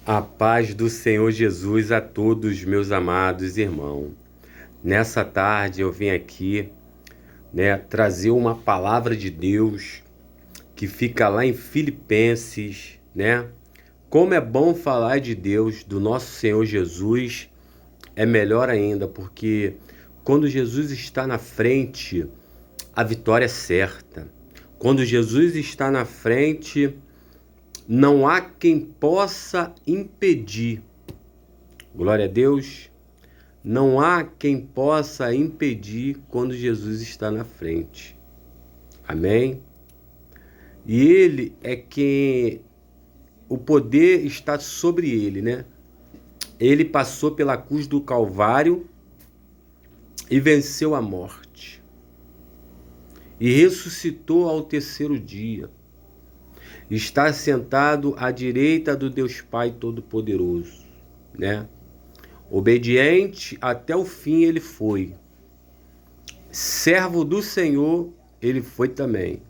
A paz do Senhor Jesus a todos, meus amados irmãos. Nessa tarde eu vim aqui, trazer uma palavra de Deus que fica lá em Filipenses, Como é bom falar de Deus, do nosso Senhor Jesus, é melhor ainda, porque quando Jesus está na frente, a vitória é certa. Quando Jesus está na frente, não há quem possa impedir. Glória a Deus. Não há quem possa impedir quando Jesus está na frente. Amém? E Ele é quem... O poder está sobre Ele, Ele passou pela cruz do Calvário e venceu a morte. E ressuscitou ao terceiro dia. Está sentado à direita do Deus Pai Todo-Poderoso, Obediente até o fim ele foi. Servo do Senhor ele foi também,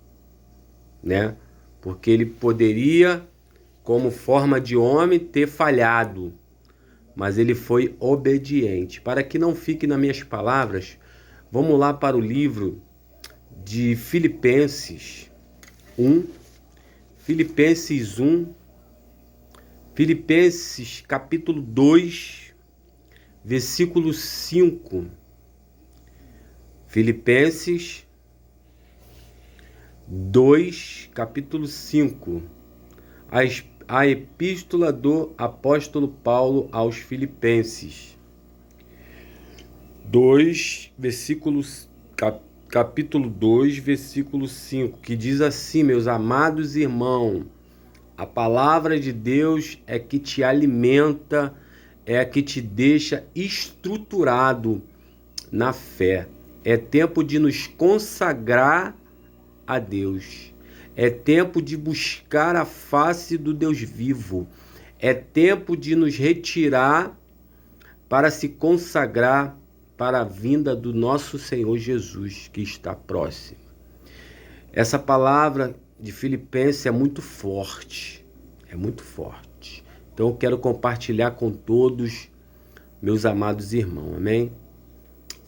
Porque ele poderia, como forma de homem, ter falhado, mas ele foi obediente. Para que não fique nas minhas palavras, vamos lá para o livro de Filipenses 1, Filipenses 1, Filipenses capítulo 2, versículo 5. Filipenses 2, capítulo 5. A epístola do apóstolo Paulo aos Filipenses. 2, versículos, capítulo 2, versículo 5, que diz assim: meus amados irmãos, a palavra de Deus é que te alimenta, é a que te deixa estruturado na fé. É tempo de nos consagrar a Deus. É tempo de buscar a face do Deus vivo. É tempo de nos retirar para se consagrar para a vinda do nosso Senhor Jesus, que está próximo. Essa palavra de Filipenses é muito forte. É muito forte. Então eu quero compartilhar com todos, meus amados irmãos. Amém?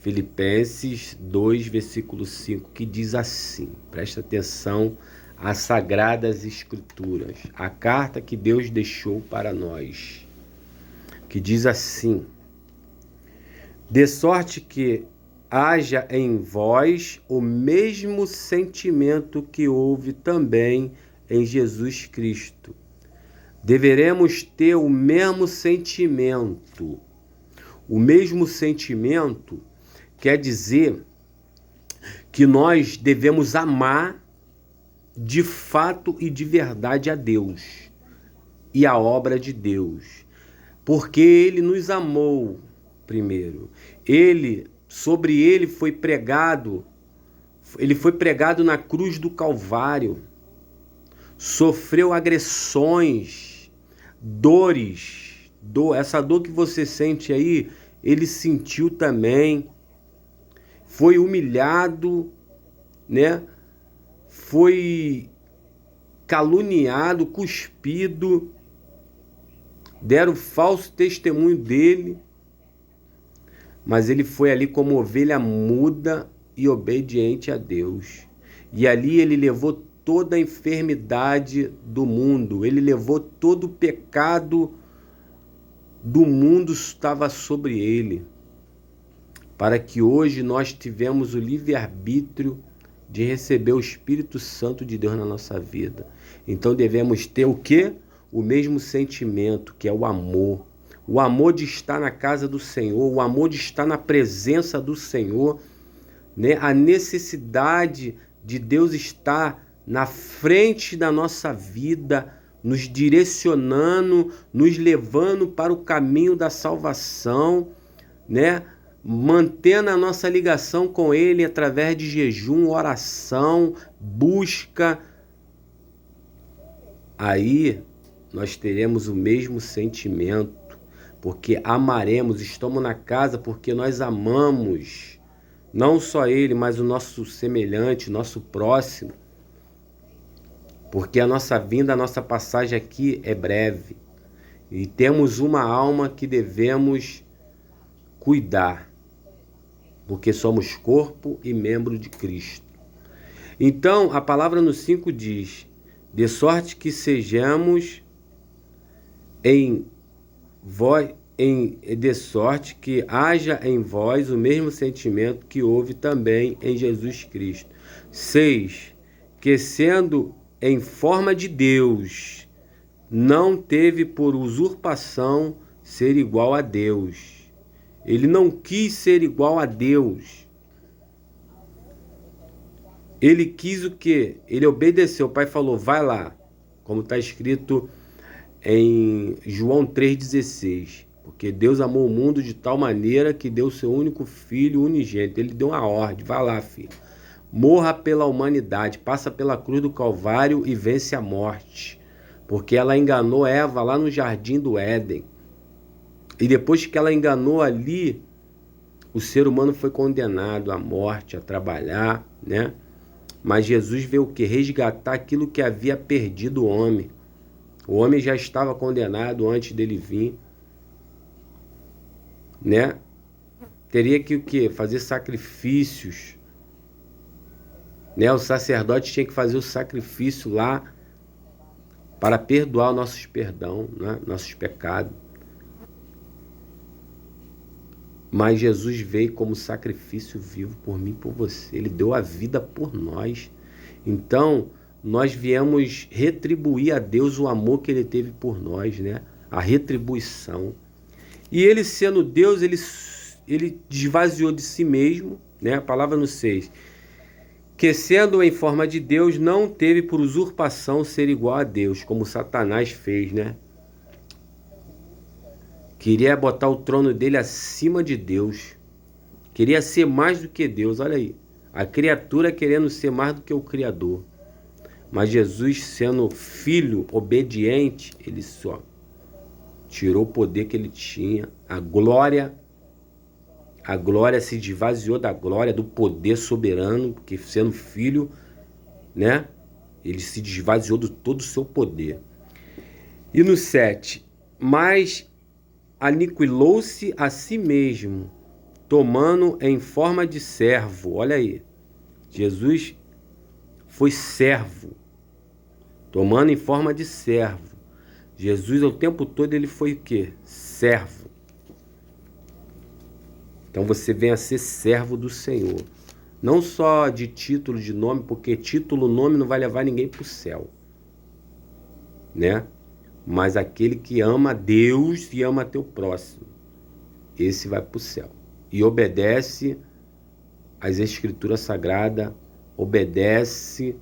Filipenses 2, versículo 5, que diz assim. Presta atenção às Sagradas Escrituras. A carta que Deus deixou para nós. Que diz assim: de sorte que haja em vós o mesmo sentimento que houve também em Jesus Cristo. Deveremos ter o mesmo sentimento. O mesmo sentimento quer dizer que nós devemos amar de fato e de verdade a Deus e a obra de Deus. Porque Ele nos amou primeiro. Sobre ele foi pregado na cruz do Calvário. Sofreu agressões, dores, essa dor que você sente aí, ele sentiu também. Foi humilhado, Foi caluniado, cuspido, deram falso testemunho dele, mas ele foi ali como ovelha muda e obediente a Deus. E ali ele levou toda a enfermidade do mundo, ele levou todo o pecado do mundo, estava sobre ele, para que hoje nós tivemos o livre-arbítrio de receber o Espírito Santo de Deus na nossa vida. Então devemos ter o quê? O mesmo sentimento, que é o amor. O amor de estar na casa do Senhor, o amor de estar na presença do Senhor, A necessidade de Deus estar na frente da nossa vida, nos direcionando, nos levando para o caminho da salvação, Mantendo a nossa ligação com Ele através de jejum, oração, busca. Aí nós teremos o mesmo sentimento, porque amaremos, estamos na casa porque nós amamos, não só Ele, mas o nosso semelhante, nosso próximo. Porque a nossa vinda, a nossa passagem aqui é breve. E temos uma alma que devemos cuidar, porque somos corpo e membro de Cristo. Então, a palavra no 5 diz: de sorte que sejamos de sorte que haja em vós o mesmo sentimento que houve também em Jesus Cristo. 6. Que sendo em forma de Deus, não teve por usurpação ser igual a Deus. Ele não quis ser igual a Deus. Ele quis o quê? Ele obedeceu. O Pai falou, vai lá. Como está escrito em João 3,16. Porque Deus amou o mundo de tal maneira que deu o seu único filho unigênito. Ele deu uma ordem. Vai lá, filho. Morra pela humanidade. Passa pela cruz do Calvário e vence a morte. Porque ela enganou Eva lá no jardim do Éden. E depois que ela enganou ali, o ser humano foi condenado à morte, a trabalhar, né? Mas Jesus veio o quê? Resgatar aquilo que havia perdido o homem. O homem já estava condenado antes dele vir, né? Teria que o quê? Fazer sacrifícios, né? O sacerdote tinha que fazer o sacrifício lá para perdoar nossos perdão, né? Nossos pecados. Mas Jesus veio como sacrifício vivo por mim e por você. Ele deu a vida por nós. Então, nós viemos retribuir a Deus o amor que Ele teve por nós, né? A retribuição. E Ele sendo Deus, Ele esvaziou de si mesmo, né? A palavra no 6. Que sendo em forma de Deus, não teve por usurpação ser igual a Deus, como Satanás fez, né? Queria botar o trono dele acima de Deus. Queria ser mais do que Deus, olha aí. A criatura querendo ser mais do que o Criador. Mas Jesus, sendo filho obediente, ele só tirou o poder que ele tinha. A glória se esvaziou da glória, do poder soberano, porque sendo filho, né? Ele se esvaziou de todo o seu poder. E no 7, mas aniquilou-se a si mesmo, tomando em forma de servo. Olha aí, Jesus foi servo, tomando em forma de servo. Jesus, o tempo todo, ele foi o quê? Servo. Então você vem a ser servo do Senhor. Não só de título, de nome, porque título, nome não vai levar ninguém para o céu, né? Mas aquele que ama a Deus e ama teu próximo, esse vai para o céu. E obedece às Escrituras Sagradas, obedece,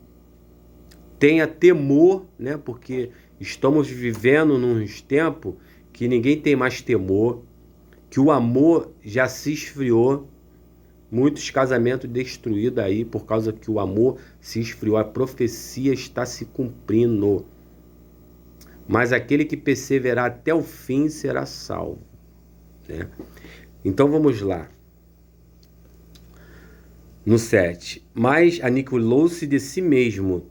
tenha temor, né? Porque estamos vivendo num tempo que ninguém tem mais temor, que o amor já se esfriou, muitos casamentos destruídos aí por causa que o amor se esfriou, a profecia está se cumprindo. Mas aquele que perseverar até o fim será salvo, né? Então vamos lá. No 7. Mas aniquilou-se de si mesmo,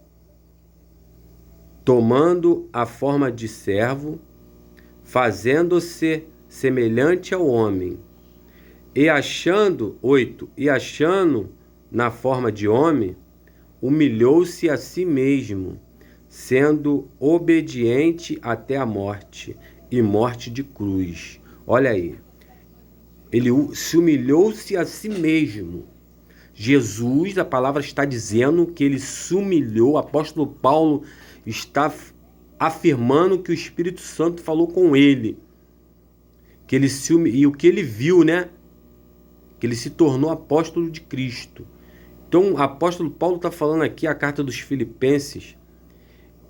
tomando a forma de servo, fazendo-se semelhante ao homem. E achando, 8, e achando na forma de homem, humilhou-se a si mesmo, sendo obediente até a morte, e morte de cruz. Olha aí, ele se humilhou-se a si mesmo. Jesus, a palavra está dizendo que ele se humilhou. O apóstolo Paulo está afirmando que o Espírito Santo falou com ele, que ele se humilhou, e o que ele viu, né? Que ele se tornou apóstolo de Cristo. Então, o apóstolo Paulo está falando aqui, a carta dos Filipenses,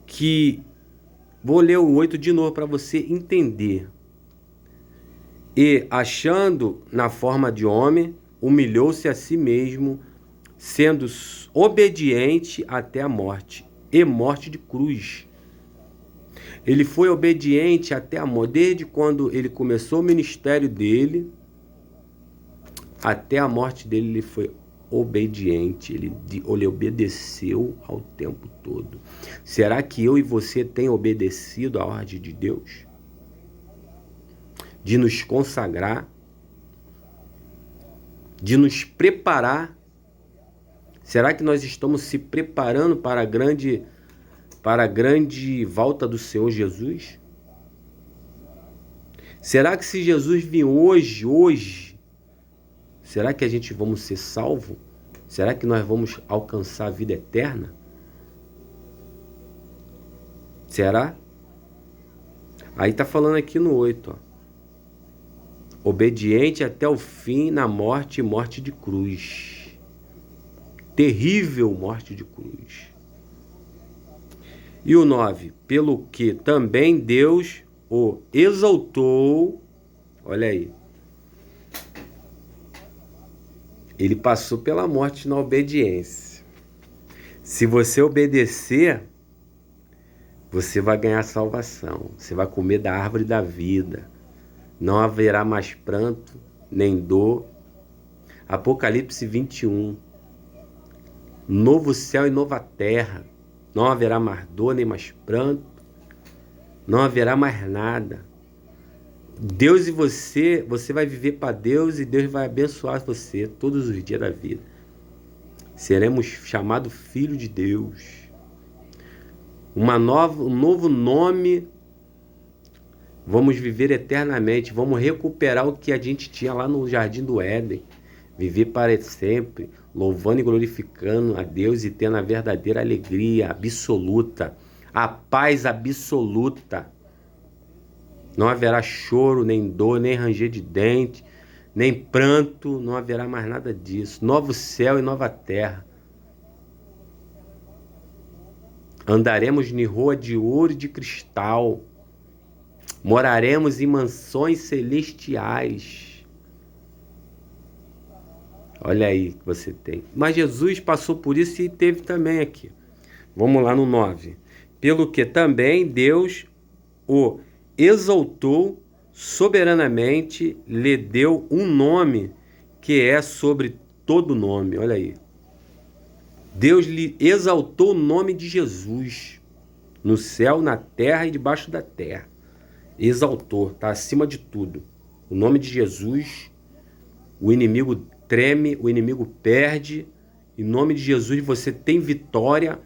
que, vou ler o 8 de novo para você entender. E, achando na forma de homem, humilhou-se a si mesmo, sendo obediente até a morte, e morte de cruz. Ele foi obediente até a morte, desde quando ele começou o ministério dele, até a morte dele, ele foi obediente, ele obedeceu ao tempo todo. Será que eu e você tem obedecido à ordem de Deus? de nos consagrar, de nos preparar. Será que nós estamos se preparando para a grande volta do Senhor Jesus? Será que se Jesus vir hoje, será que a gente vamos ser salvos? Será que nós vamos alcançar a vida eterna? Será? Aí tá falando aqui no 8, ó. Obediente até o fim na morte e morte de cruz. Terrível morte de cruz. E o 9, pelo que também Deus o exaltou, olha aí. Ele passou pela morte na obediência. Se você obedecer, você vai ganhar salvação. Você vai comer da árvore da vida. Não haverá mais pranto, nem dor. Apocalipse 21. Novo céu e nova terra. Não haverá mais dor, nem mais pranto. Não haverá mais nada. Deus e você vai viver para Deus e Deus vai abençoar você todos os dias da vida. Seremos chamados filhos de Deus. Um novo nome. Vamos viver eternamente. Vamos recuperar o que a gente tinha lá no Jardim do Éden. Viver para sempre, louvando e glorificando a Deus e tendo a verdadeira alegria absoluta, a paz absoluta. Não haverá choro, nem dor, nem ranger de dente, nem pranto, não haverá mais nada disso. Novo céu e nova terra. Andaremos em rua de ouro e de cristal. Moraremos em mansões celestiais. Olha aí que você tem. Mas Jesus passou por isso e teve também aqui. Vamos lá no 9. Pelo que também Deus o exaltou soberanamente, lhe deu um nome que é sobre todo nome. Olha aí. Deus lhe exaltou o nome de Jesus no céu, na terra e debaixo da terra. Exaltou, está acima de tudo. O nome de Jesus, o inimigo treme, o inimigo perde. Em nome de Jesus você tem vitória.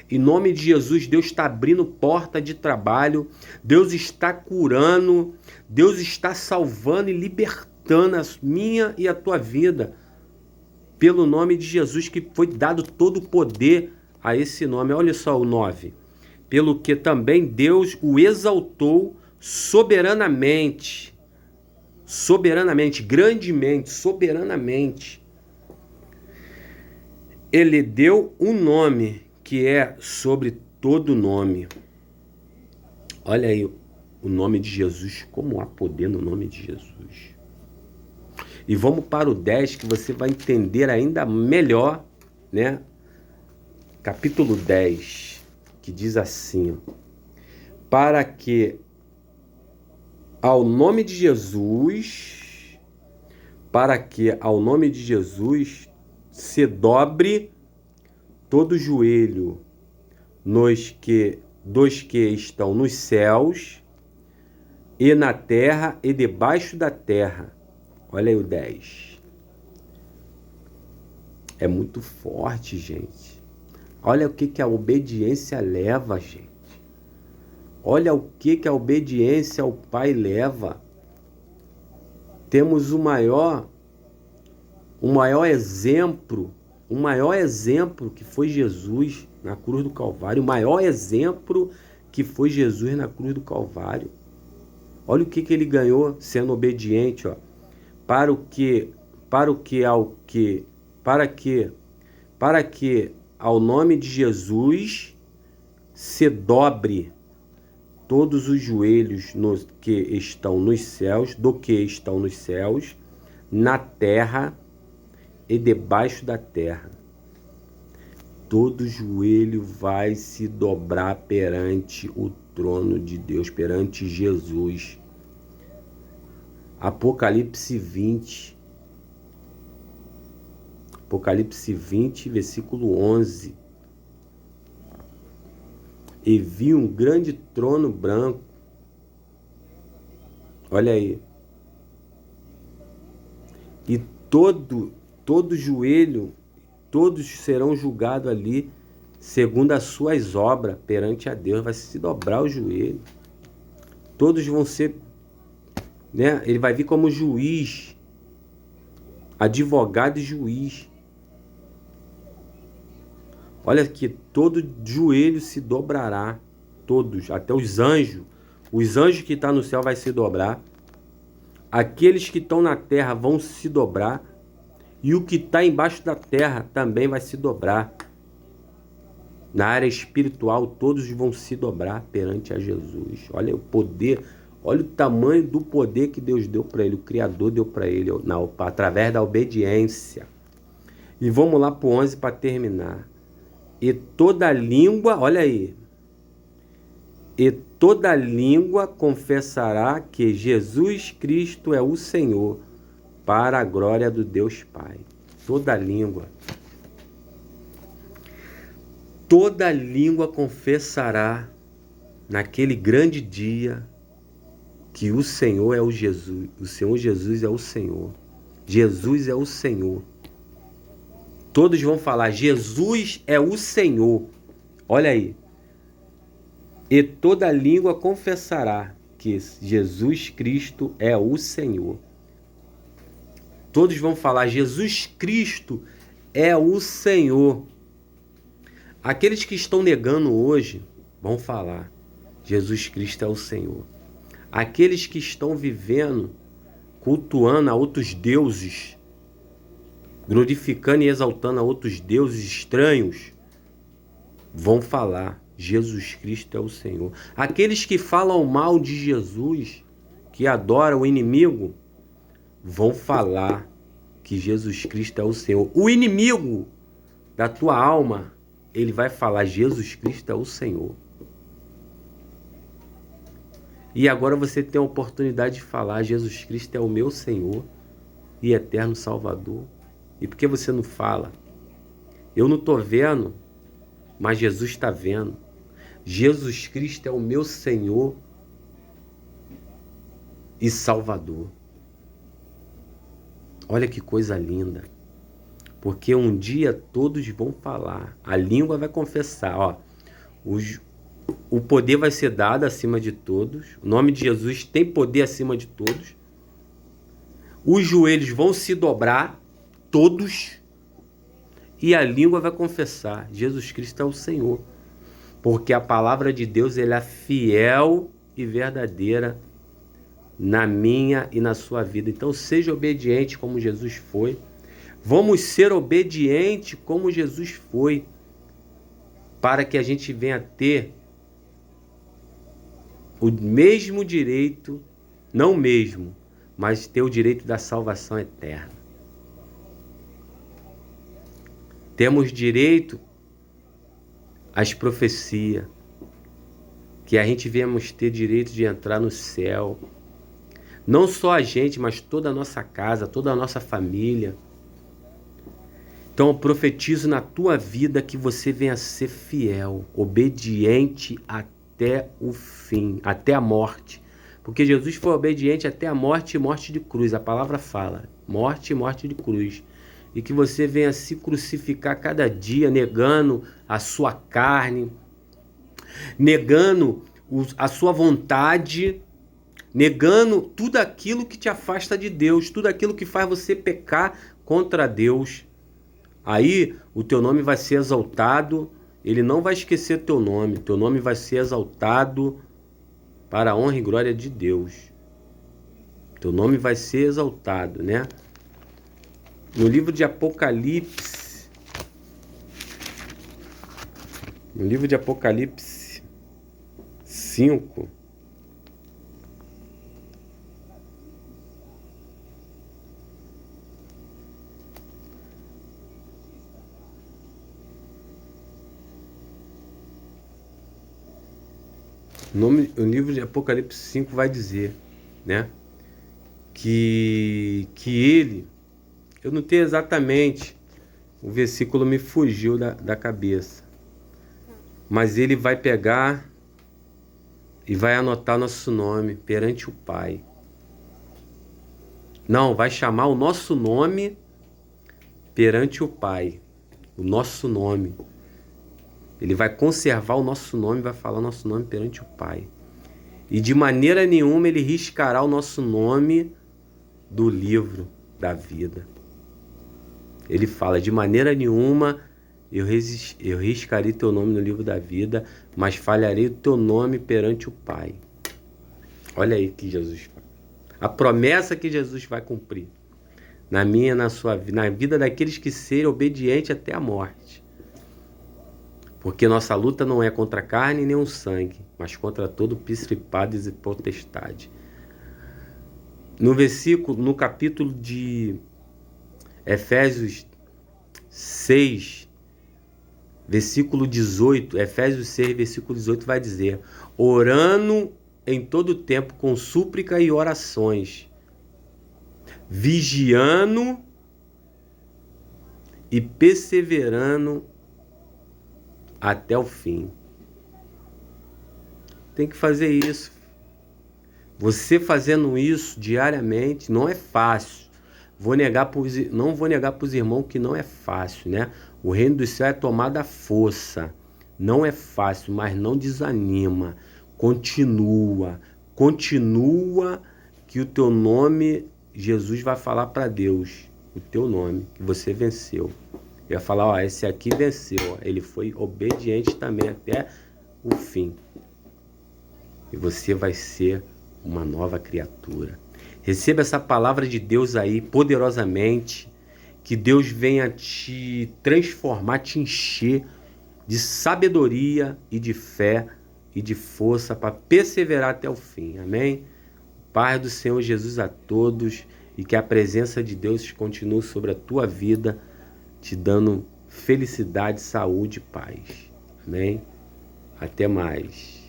Em nome de Jesus, Deus está abrindo porta de trabalho, Deus está curando, Deus está salvando e libertando a minha e a tua vida. Pelo nome de Jesus, que foi dado todo o poder a esse nome. Olha só o 9. Pelo que também Deus o exaltou soberanamente, grandemente, soberanamente. Ele deu um nome que é sobre todo nome. Olha aí o nome de Jesus, como há poder no nome de Jesus. E vamos para o 10, que você vai entender ainda melhor, né? Capítulo 10, que diz assim, ó, para que ao nome de Jesus, se dobre todo joelho dos que estão nos céus e na terra e debaixo da terra. Olha aí o 10. É muito forte, gente. Olha o que a obediência leva, gente. Olha o que a obediência ao Pai leva. Temos o maior exemplo que foi Jesus na cruz do Calvário. O maior exemplo que foi Jesus na cruz do Calvário. Olha o que ele ganhou sendo obediente, ó. Para que ao nome de Jesus se dobre todos os joelhos do que estão nos céus, na terra e debaixo da terra. Todo joelho vai se dobrar perante o trono de Deus, perante Jesus. Apocalipse 20, versículo 11. E vi um grande trono branco. Olha aí. E todo joelho, todos serão julgados ali segundo as suas obras perante a Deus. Vai se dobrar o joelho. Todos vão ser, né? Ele vai vir como juiz, advogado e juiz. Olha que todo joelho se dobrará, todos, até os anjos que estão no céu vai se dobrar, aqueles que estão na terra vão se dobrar, e o que está embaixo da terra também vai se dobrar. Na área espiritual, todos vão se dobrar perante a Jesus. Olha o poder, olha o tamanho do poder que Deus deu para ele, o Criador deu para ele, através da obediência. E vamos lá para o 11 para terminar. E toda língua, olha aí, e toda língua confessará que Jesus Cristo é o Senhor, para a glória do Deus Pai. Toda língua confessará naquele grande dia que o Senhor é o Jesus, o Senhor Jesus é o Senhor. Jesus é o Senhor. Todos vão falar, Jesus é o Senhor. Olha aí. E toda língua confessará que Jesus Cristo é o Senhor. Todos vão falar, Jesus Cristo é o Senhor. Aqueles que estão negando hoje vão falar, Jesus Cristo é o Senhor. Aqueles que estão vivendo, cultuando a outros deuses, glorificando e exaltando a outros deuses estranhos, vão falar, Jesus Cristo é o Senhor. Aqueles que falam mal de Jesus, que adoram o inimigo, vão falar que Jesus Cristo é o Senhor. O inimigo da tua alma, ele vai falar, Jesus Cristo é o Senhor. E agora você tem a oportunidade de falar, Jesus Cristo é o meu Senhor e eterno Salvador. E por que você não fala? Eu não estou vendo, mas Jesus está vendo. Jesus Cristo é o meu Senhor e Salvador. Olha que coisa linda. Porque um dia todos vão falar. A língua vai confessar. Ó, o poder vai ser dado acima de todos. O nome de Jesus tem poder acima de todos. Os joelhos vão se dobrar. Todos, e a língua vai confessar, Jesus Cristo é o Senhor, porque a palavra de Deus ela é fiel e verdadeira na minha e na sua vida. Então seja obediente como Jesus foi, vamos ser obedientes como Jesus foi, para que a gente venha ter o mesmo direito, não o mesmo, mas ter o direito da salvação eterna. Temos direito às profecias, que a gente venhamos ter direito de entrar no céu. Não só a gente, mas toda a nossa casa, toda a nossa família. Então eu profetizo na tua vida que você venha ser fiel, obediente até o fim, até a morte. Porque Jesus foi obediente até a morte e morte de cruz. A palavra fala, morte e morte de cruz. E que você venha se crucificar cada dia, negando a sua carne, negando a sua vontade, negando tudo aquilo que te afasta de Deus, tudo aquilo que faz você pecar contra Deus. Aí o teu nome vai ser exaltado, ele não vai esquecer teu nome vai ser exaltado para a honra e glória de Deus. Teu nome vai ser exaltado, né? No livro de Apocalipse, no livro de Apocalipse 5, o livro de Apocalipse 5 vai dizer, né, que ele, eu não tenho exatamente, o versículo me fugiu da cabeça, mas ele vai pegar e vai anotar nosso nome perante o Pai. Não, vai chamar o nosso nome perante o Pai. O nosso nome. Ele vai conservar o nosso nome, vai falar o nosso nome perante o Pai. E de maneira nenhuma ele riscará o nosso nome do livro da vida. Ele fala, de maneira nenhuma eu riscarei teu nome no livro da vida, mas falharei o teu nome perante o Pai. Olha aí que Jesus fala. A promessa que Jesus vai cumprir. Na minha, na sua vida, na vida daqueles que serem obedientes até a morte. Porque nossa luta não é contra a carne nem o sangue, mas contra todo principado e potestade. No capítulo de Efésios 6, versículo 18, Efésios 6, versículo 18 vai dizer: orando em todo tempo com súplica e orações, vigiando e perseverando até o fim. Tem que fazer isso. Você fazendo isso diariamente não é fácil. Não vou negar para os irmãos que não é fácil, né? O reino do céu é tomada à força. Não é fácil, mas não desanima. Continua que o teu nome, Jesus vai falar para Deus, o teu nome, que você venceu. Ele vai falar, ó, esse aqui venceu, ó. Ele foi obediente também até o fim. E você vai ser uma nova criatura. Receba essa palavra de Deus aí poderosamente, que Deus venha te transformar, te encher de sabedoria e de fé e de força para perseverar até o fim. Amém? Paz do Senhor Jesus a todos e que a presença de Deus continue sobre a tua vida, te dando felicidade, saúde e paz. Amém? Até mais.